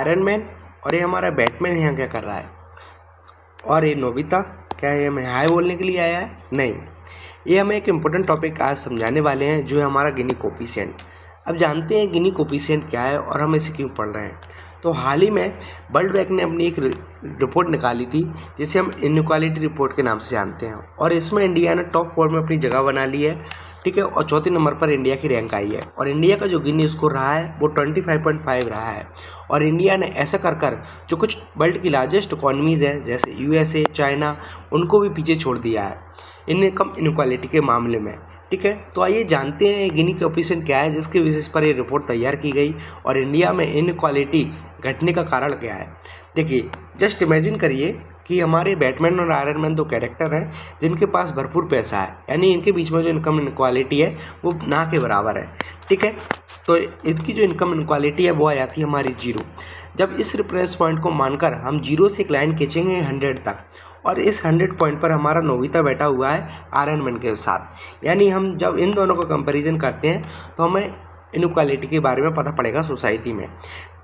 Iron man और ये हमारा बैटमैन यहाँ क्या कर रहा है, और ये नोबिता क्या ये हमें हाय बोलने के लिए आया है? नहीं, ये हमें एक इम्पोर्टेंट टॉपिक आज समझाने वाले हैं जो है हमारा गिनी कोफिशिएंट। अब जानते हैं गिनी कोफिशिएंट क्या है और हम इसे क्यों पढ़ रहे हैं। तो हाल ही में वर्ल्ड बैंक ने अपनी एक रिपोर्ट निकाली थी जिसे हम इनइक्वालिटी रिपोर्ट के नाम से जानते हैं, और इसमें इंडिया ने टॉप 4 में अपनी जगह बना ली है, ठीक है। और चौथे नंबर पर इंडिया की रैंक आई है, और इंडिया का जो गिनी स्कोर रहा है वो 25.5 रहा है। और इंडिया ने ऐसा कर जो कुछ वर्ल्ड की लार्जेस्ट इकॉनमीज़ है जैसे यूएसए, चाइना, उनको भी पीछे छोड़ दिया है इनकम इनक्वालिटी के मामले में, ठीक है। तो आइए जानते हैं गिनी कोफिशिएंट क्या है जिसके बेसिस पर ये रिपोर्ट तैयार की गई और इंडिया में इनक्वालिटी घटने का कारण क्या है। देखिए, जस्ट इमेजिन करिए कि हमारे बैटमैन और आयरन मैन 2 कैरेक्टर हैं जिनके पास भरपूर पैसा है, यानी इनके बीच में जो इनकम इनक्वालिटी है वो ना के बराबर है, ठीक है। तो इसकी जो इनकम इनक्वालिटी है वो आ जाती है हमारी 0। जब इस रेफरेंस पॉइंट को मानकर हम 0 से एक लाइन खींचेंगे 100 तक, और इस 100 पॉइंट पर हमारा नोबिता बैठा हुआ है आयरन मैन के साथ, यानी हम जब इन दोनों का कंपैरिजन करते हैं तो हमें इनक्वालिटी के बारे में पता पड़ेगा सोसाइटी में।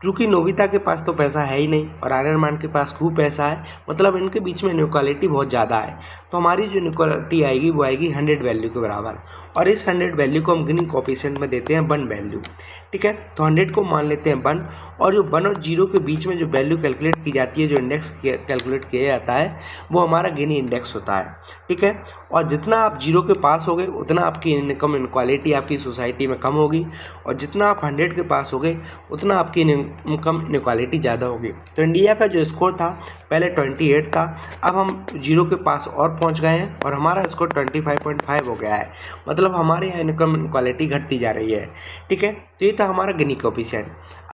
क्योंकि नोबिता के पास तो पैसा है ही नहीं और आयरन मैन के पास खूब पैसा है, मतलब इनके बीच में इनक्वालिटी बहुत ज़्यादा है। तो हमारी जो इनक्वालिटी आएगी वो आएगी 100 वैल्यू के बराबर, और इस 100 वैल्यू को हम गिनी कोफिशिएंट में देते हैं 1 वैल्यू, ठीक है। तो 100 को मान लेते हैं 1, और जो 1 और 0 के बीच में जो वैल्यू कैलकुलेट की जाती है, जो इंडेक्स कैलकुलेट किया जाता है, वो हमारा गिनी इंडेक्स होता है, ठीक है। और जितना आप 0 के पास होगे उतना आपकी इनकम इनक्वालिटी आपकी सोसाइटी में कम होगी, और जितना आप 100 के पास होगे उतना आपकी इनकम इनक्वालिटी ज़्यादा होगी। तो इंडिया का जो स्कोर था पहले 28 था, अब हम 0 के पास और पहुंच गए हैं और हमारा स्कोर 25.5 हो गया है, मतलब हमारे यहाँ इनकम इनक्वालिटी घटती जा रही है, ठीक है। तो ये था हमारा गिनी कोफिशिएंट।